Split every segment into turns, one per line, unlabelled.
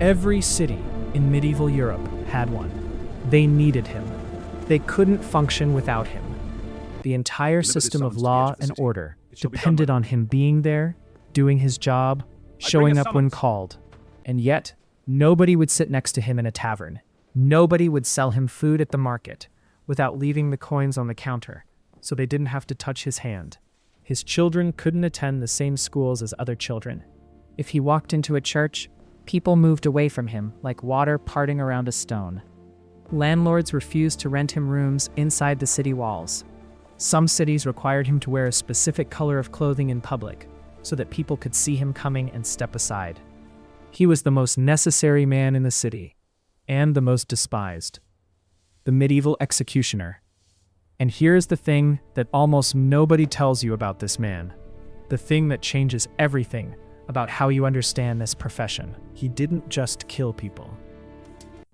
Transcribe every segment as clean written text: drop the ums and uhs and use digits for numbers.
Every city in medieval Europe had one. They needed him. They couldn't function without him. The entire system of law and order depended on him being there, doing his job, showing up when called. And yet, nobody would sit next to him in a tavern. Nobody would sell him food at the market without leaving the coins on the counter, so they didn't have to touch his hand. His children couldn't attend the same schools as other children. If he walked into a church, people moved away from him like water parting around a stone. Landlords refused to rent him rooms inside the city walls. Some cities required him to wear a specific color of clothing in public so that people could see him coming and step aside. He was the most necessary man in the city, and the most despised. The medieval executioner. And here's the thing that almost nobody tells you about this man. The thing that changes everything about how you understand this profession. He didn't just kill people.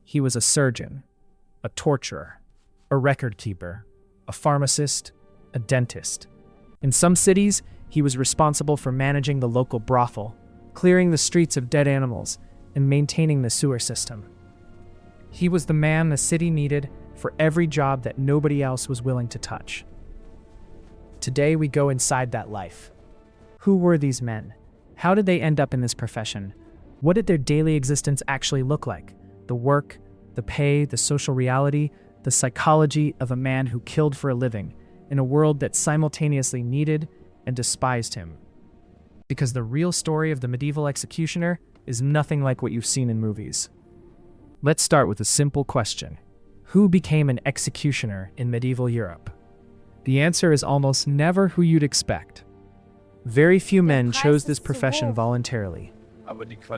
He was a surgeon, a torturer, a record keeper, a pharmacist, a dentist. In some cities, he was responsible for managing the local brothel, clearing the streets of dead animals, and maintaining the sewer system. He was the man the city needed for every job that nobody else was willing to touch. Today we go inside that life. Who were these men? How did they end up in this profession? What did their daily existence actually look like? The work, the pay, the social reality, the psychology of a man who killed for a living in a world that simultaneously needed and despised him. Because the real story of the medieval executioner is nothing like what you've seen in movies. Let's start with a simple question. Who became an executioner in medieval Europe? The answer is almost never who you'd expect. Very few men chose this profession voluntarily.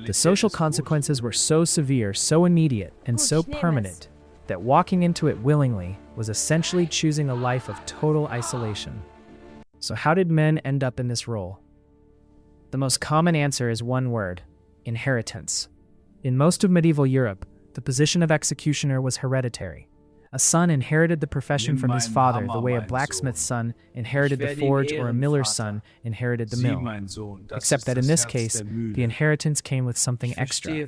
The social consequences were so severe, so immediate, and so permanent that walking into it willingly was essentially choosing a life of total isolation. So how did men end up in this role? The most common answer is one word: inheritance. In most of medieval Europe, the position of executioner was hereditary. A son inherited the profession from his father the way a blacksmith's son inherited the forge or a miller's son inherited the mill. Except that in this case, the inheritance came with something extra.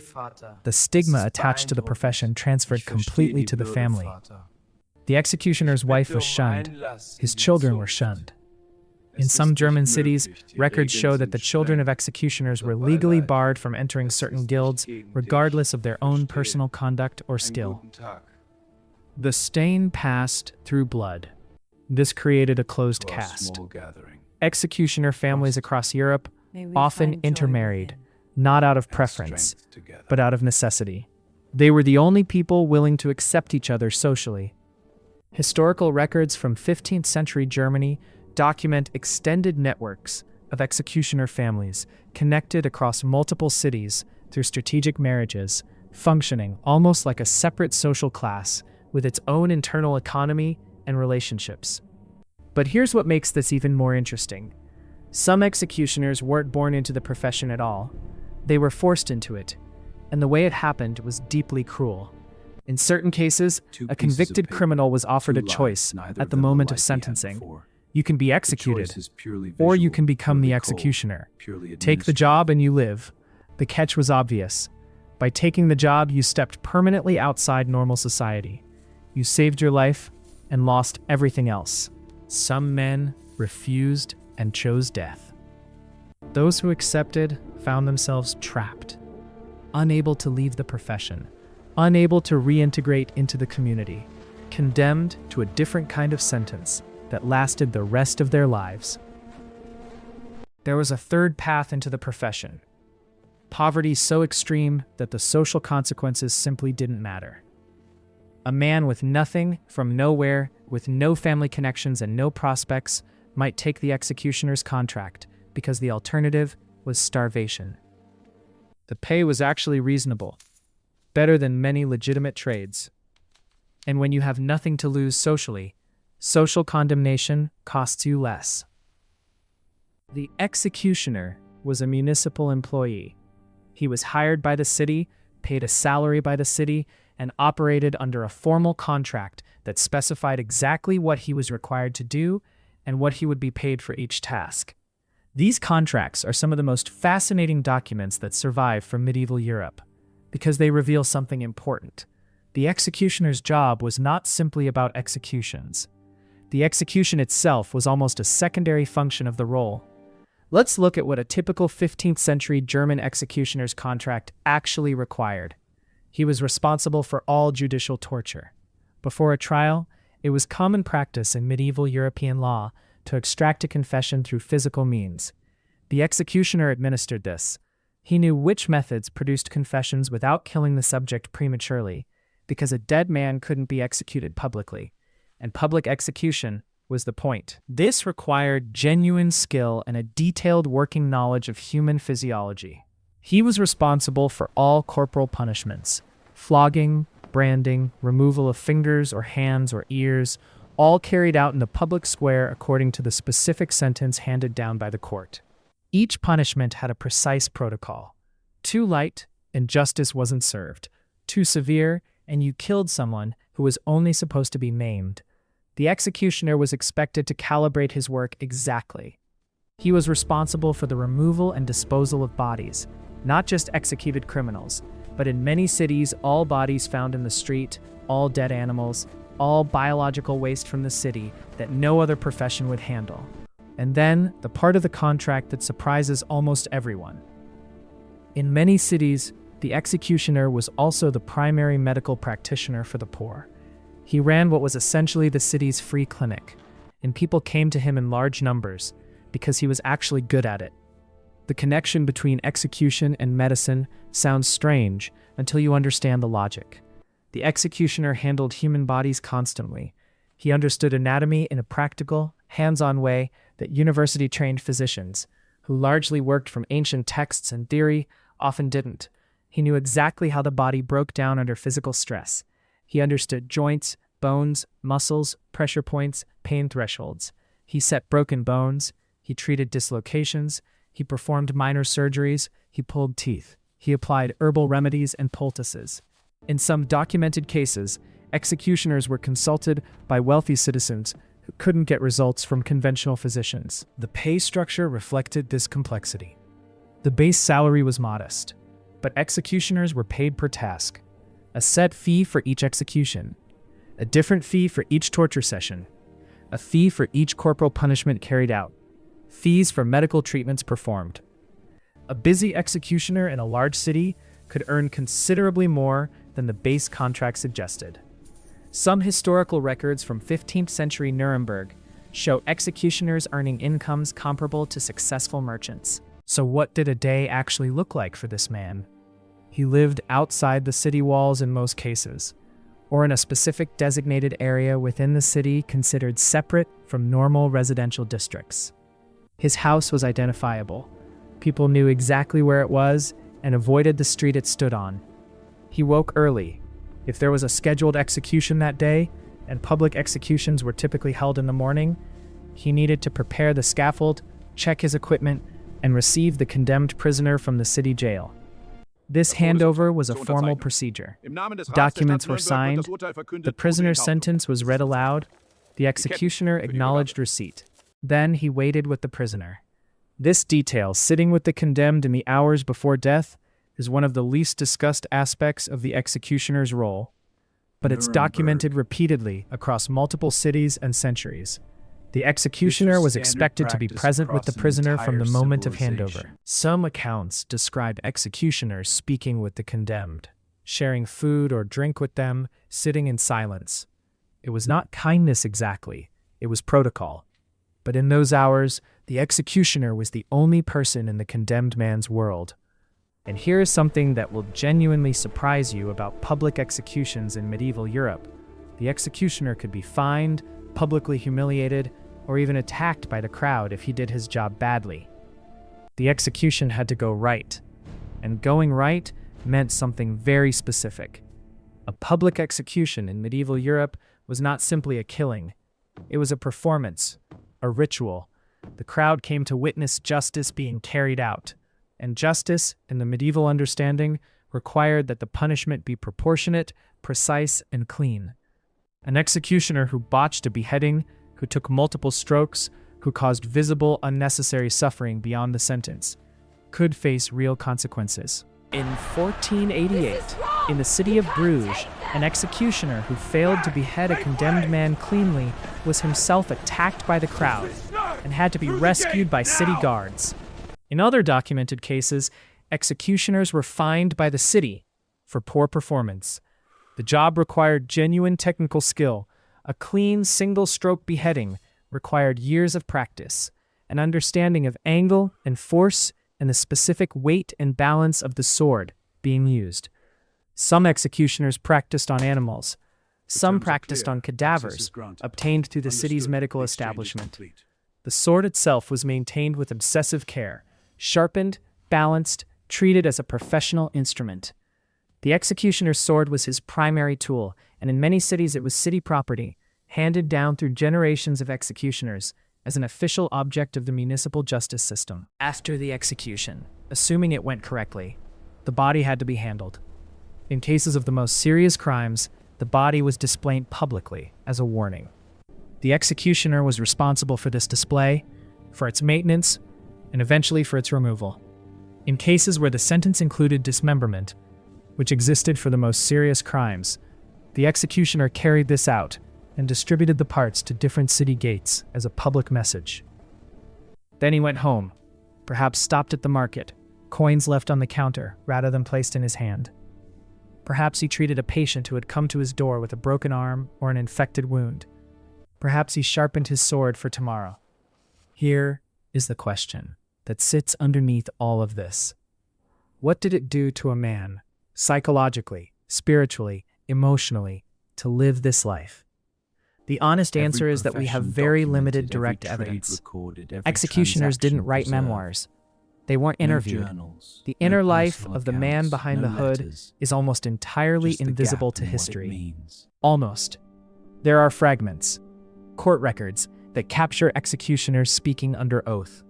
The stigma attached to the profession transferred completely to the family. The executioner's wife was shunned. His children were shunned. In some German cities, records show that the children of executioners were legally barred from entering certain guilds, regardless of their own personal conduct or skill. The stain passed through blood. This created a closed caste. Executioner families across Europe often intermarried, not out of preference, but out of necessity. They were the only people willing to accept each other socially. Historical records from 15th century Germany document extended networks of executioner families connected across multiple cities through strategic marriages, functioning almost like a separate social class with its own internal economy and relationships. But here's what makes this even more interesting. Some executioners weren't born into the profession at all. They were forced into it, and the way it happened was deeply cruel. In certain cases, a convicted criminal was offered a choice at the moment of sentencing. You can be executed, or you can become the executioner. Take the job and you live. The catch was obvious. By taking the job, you stepped permanently outside normal society. You saved your life and lost everything else. Some men refused and chose death. Those who accepted found themselves trapped, unable to leave the profession, unable to reintegrate into the community, condemned to a different kind of sentence that lasted the rest of their lives. There was a third path into the profession. Poverty so extreme that the social consequences simply didn't matter. A man with nothing, from nowhere, with no family connections and no prospects, might take the executioner's contract because the alternative was starvation. The pay was actually reasonable, better than many legitimate trades. And when you have nothing to lose socially, social condemnation costs you less. The executioner was a municipal employee. He was hired by the city, paid a salary by the city, and operated under a formal contract that specified exactly what he was required to do and what he would be paid for each task. These contracts are some of the most fascinating documents that survive from medieval Europe. because they reveal something important. The executioner's job was not simply about executions. The execution itself was almost a secondary function of the role. Let's look at what a typical 15th century German executioner's contract actually required. He was responsible for all judicial torture. Before a trial, it was common practice in medieval European law to extract a confession through physical means. The executioner administered this. He knew which methods produced confessions without killing the subject prematurely, because a dead man couldn't be executed publicly, and public execution was the point. This required genuine skill and a detailed working knowledge of human physiology. He was responsible for all corporal punishments: flogging, branding, removal of fingers or hands or ears, all carried out in the public square according to the specific sentence handed down by the court. Each punishment had a precise protocol. Too light, and justice wasn't served. Too severe, and you killed someone who was only supposed to be maimed. The executioner was expected to calibrate his work exactly. He was responsible for the removal and disposal of bodies, not just executed criminals, but in many cities, all bodies found in the street, all dead animals, all biological waste from the city that no other profession would handle. And then, the part of the contract that surprises almost everyone. In many cities, the executioner was also the primary medical practitioner for the poor. He ran what was essentially the city's free clinic, and people came to him in large numbers because he was actually good at it. The connection between execution and medicine sounds strange until you understand the logic. The executioner handled human bodies constantly. He understood anatomy in a practical, hands-on way that university-trained physicians, who largely worked from ancient texts and theory, often didn't. He knew exactly how the body broke down under physical stress. He understood joints, bones, muscles, pressure points, pain thresholds. He set broken bones. He treated dislocations. He performed minor surgeries. He pulled teeth. He applied herbal remedies and poultices. In some documented cases, executioners were consulted by wealthy citizens who couldn't get results from conventional physicians. The pay structure reflected this complexity. The base salary was modest, but executioners were paid per task. A set fee for each execution, a different fee for each torture session, a fee for each corporal punishment carried out, fees for medical treatments performed. A busy executioner in a large city could earn considerably more than the base contract suggested. Some historical records from 15th century Nuremberg show executioners earning incomes comparable to successful merchants. So what did a day actually look like for this man? He lived outside the city walls in most cases, or in a specific designated area within the city considered separate from normal residential districts. His house was identifiable. People knew exactly where it was and avoided the street it stood on. He woke early. If there was a scheduled execution that day, and public executions were typically held in the morning, he needed to prepare the scaffold, check his equipment, and receive the condemned prisoner from the city jail. This handover was a formal procedure. Documents were signed, the prisoner's sentence was read aloud, the executioner acknowledged receipt. Then he waited with the prisoner. This detail, sitting with the condemned in the hours before death, is one of the least discussed aspects of the executioner's role, but it's documented repeatedly across multiple cities and centuries. The executioner was expected to be present with the prisoner from the moment of handover. Some accounts describe executioners speaking with the condemned, sharing food or drink with them, sitting in silence. It was not kindness exactly, it was protocol. But in those hours, the executioner was the only person in the condemned man's world. And here is something that will genuinely surprise you about public executions in medieval Europe. The executioner could be fined, publicly humiliated, or even attacked by the crowd if he did his job badly. The execution had to go right, and going right meant something very specific. A public execution in medieval Europe was not simply a killing. It was a performance, a ritual. The crowd came to witness justice being carried out, and justice, in the medieval understanding, required that the punishment be proportionate, precise, and clean. An executioner who botched a beheading, who took multiple strokes, who caused visible, unnecessary suffering beyond the sentence, could face real consequences. In 1488, in the city of Bruges, an executioner who failed to behead a condemned man cleanly was himself attacked by the crowd and had to be rescued by city guards. In other documented cases, executioners were fined by the city for poor performance. The job required genuine technical skill. A clean, single-stroke beheading required years of practice, an understanding of angle and force, and the specific weight and balance of the sword being used. Some executioners practiced on animals. Some practiced on cadavers obtained through the city's medical establishment. The sword itself was maintained with obsessive care, sharpened, balanced, treated as a professional instrument. The executioner's sword was his primary tool, and in many cities it was city property, handed down through generations of executioners as an official object of the municipal justice system. After the execution, assuming it went correctly, the body had to be handled. In cases of the most serious crimes, the body was displayed publicly as a warning. The executioner was responsible for this display, for its maintenance, and eventually for its removal. In cases where the sentence included dismemberment, which existed for the most serious crimes, the executioner carried this out and distributed the parts to different city gates as a public message. Then he went home, perhaps stopped at the market, coins left on the counter rather than placed in his hand. Perhaps he treated a patient who had come to his door with a broken arm or an infected wound. Perhaps he sharpened his sword for tomorrow. Here is the question that sits underneath all of this. What did it do to a man, psychologically, spiritually, emotionally, to live this life? The honest answer is that we have very limited direct evidence. Executioners didn't write memoirs. They weren't interviewed. The inner life of the man behind the hood is almost entirely invisible to history. Almost. There are fragments, court records that capture executioners speaking under oath,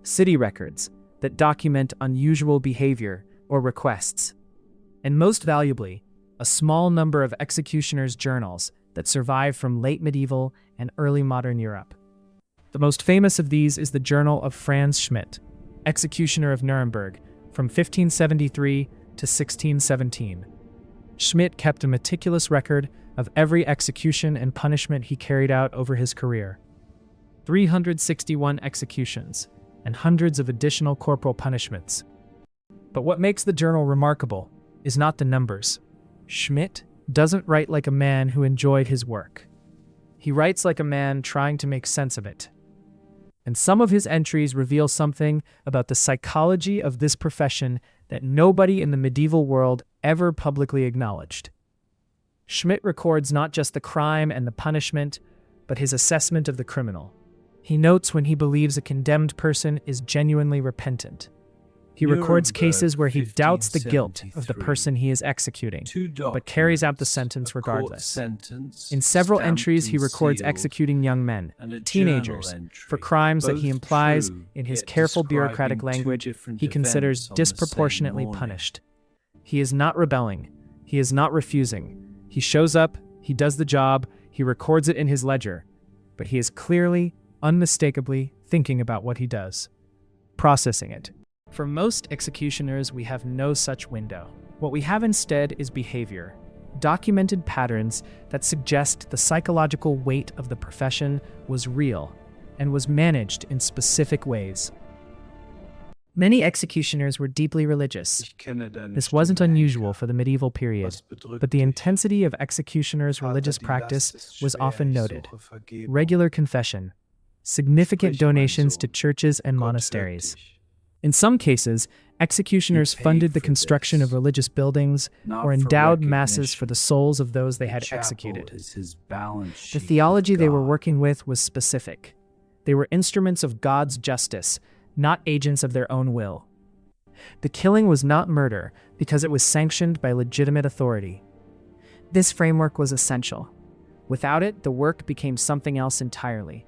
city records that document unusual behavior or requests, and most valuably, a small number of executioners' journals that survive from late medieval and early modern Europe. The most famous of these is the Journal of Franz Schmidt, executioner of Nuremberg, from 1573 to 1617. Schmidt kept a meticulous record of every execution and punishment he carried out over his career. 361 executions, and hundreds of additional corporal punishments. But what makes the journal remarkable is not the numbers. Schmidt doesn't write like a man who enjoyed his work. He writes like a man trying to make sense of it. And some of his entries reveal something about the psychology of this profession that nobody in the medieval world ever publicly acknowledged. Schmidt records not just the crime and the punishment, but his assessment of the criminal. He notes when he believes a condemned person is genuinely repentant. He records cases where he doubts the guilt of the person he is executing, but carries out the sentence regardless. In several entries, he records executing young men, teenagers, for crimes that he implies, in his careful bureaucratic language, he considers disproportionately punished. He is not rebelling. He is not refusing. He shows up, he does the job, he records it in his ledger, but he is clearly, unmistakably thinking about what he does, processing it. For most executioners, we have no such window. What we have instead is behavior, documented patterns that suggest the psychological weight of the profession was real and was managed in specific ways. Many executioners were deeply religious. This wasn't unusual for the medieval period, but the intensity of executioners' religious practice was often noted. Regular confession, significant donations to churches and monasteries. In some cases, executioners funded the construction of religious buildings or endowed masses for the souls of those they had executed. The theology they were working with was specific. They were instruments of God's justice, not agents of their own will. The killing was not murder because it was sanctioned by legitimate authority. This framework was essential. Without it, the work became something else entirely.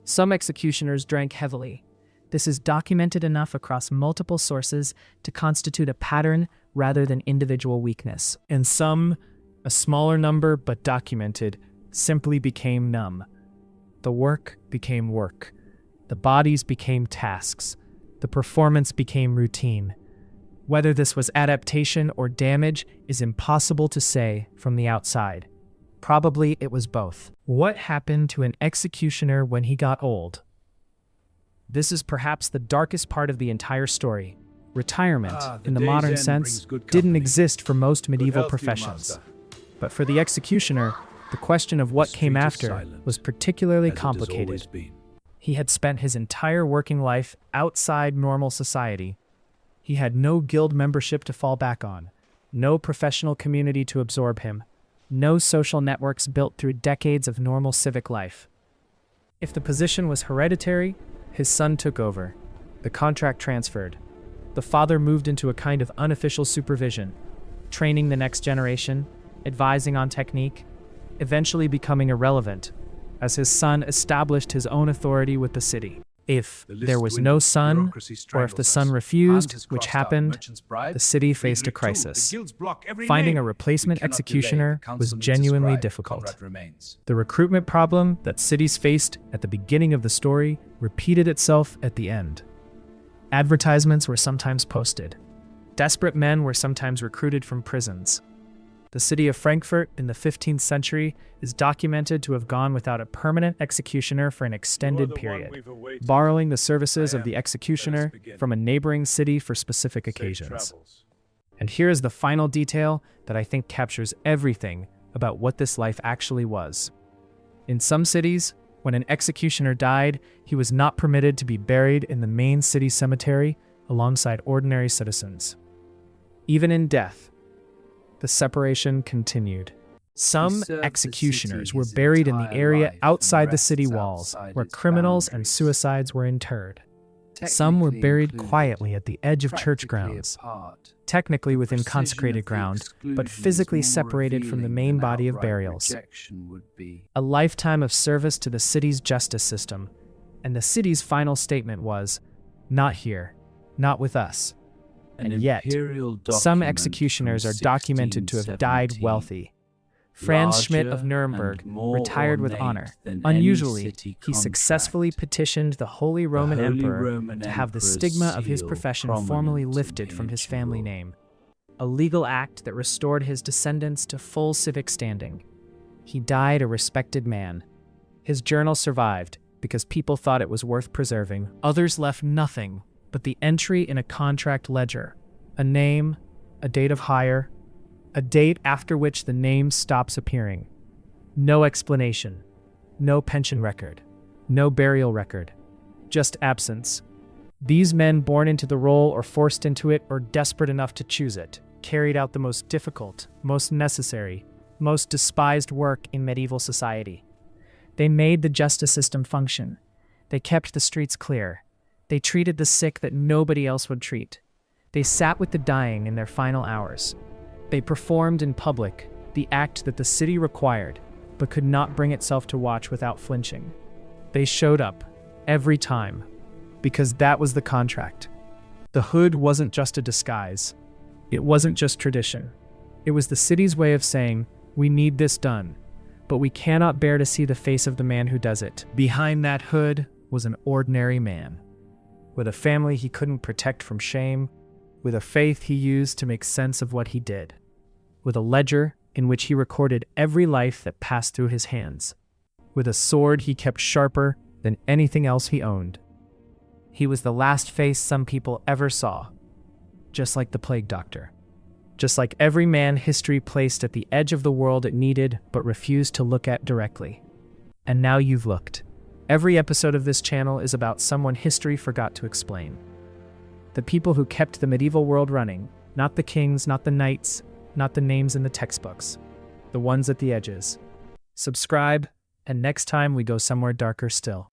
Some executioners drank heavily. This is documented enough across multiple sources to constitute a pattern rather than individual weakness. And some, a smaller number but documented, simply became numb. The work became work. The bodies became tasks. The performance became routine. Whether this was adaptation or damage is impossible to say from the outside. Probably it was both. What happened to an executioner when he got old? This is perhaps the darkest part of the entire story. Retirement, in the modern sense, didn't exist for most medieval professions. But for the executioner, the question of what came after was particularly complicated. He had spent his entire working life outside normal society. He had no guild membership to fall back on, no professional community to absorb him, no social networks built through decades of normal civic life. If the position was hereditary, his son took over. The contract transferred. The father moved into a kind of unofficial supervision, training the next generation, advising on technique, eventually becoming irrelevant, as his son established his own authority with the city. If there was no son, or if the son refused, which happened, the city faced a crisis. Finding a replacement executioner was genuinely difficult. The recruitment problem that cities faced at the beginning of the story repeated itself at the end. Advertisements were sometimes posted. Desperate men were sometimes recruited from prisons. The city of Frankfurt in the 15th century is documented to have gone without a permanent executioner for an extended period, borrowing the services of the executioner from a neighboring city for specific occasions. And here is the final detail that I think captures everything about what this life actually was. In some cities, when an executioner died, he was not permitted to be buried in the main city cemetery alongside ordinary citizens. Even in death, the separation continued. Some executioners were buried in the area outside the city walls, where criminals and suicides were interred. Some were buried quietly at the edge of church grounds, technically within consecrated ground, but physically separated from the main body of burials. A lifetime of service to the city's justice system, and the city's final statement was, "Not here, not with us." And yet, some executioners are documented to have died wealthy. Franz Schmidt of Nuremberg retired with honor. Unusually, he successfully petitioned the Holy Roman Emperor to have the stigma of his profession formally lifted from his family name, a legal act that restored his descendants to full civic standing. He died a respected man. His journal survived because people thought it was worth preserving. Others left nothing but the entry in a contract ledger, a name, a date of hire, a date after which the name stops appearing. No explanation, no pension record, no burial record, just absence. These men born into the role or forced into it or desperate enough to choose it, carried out the most difficult, most necessary, most despised work in medieval society. They made the justice system function. They kept the streets clear. They treated the sick that nobody else would treat. They sat with the dying in their final hours. They performed in public the act that the city required, but could not bring itself to watch without flinching. They showed up, every time, because that was the contract. The hood wasn't just a disguise. It wasn't just tradition. It was the city's way of saying, "We need this done, but we cannot bear to see the face of the man who does it." Behind that hood was an ordinary man, with a family he couldn't protect from shame, with a faith he used to make sense of what he did, with a ledger in which he recorded every life that passed through his hands, with a sword he kept sharper than anything else he owned. He was the last face some people ever saw, just like the plague doctor, just like every man history placed at the edge of the world it needed but refused to look at directly. And now you've looked. Every episode of this channel is about someone history forgot to explain. The people who kept the medieval world running, not the kings, not the knights, not the names in the textbooks, the ones at the edges. Subscribe, and next time we go somewhere darker still.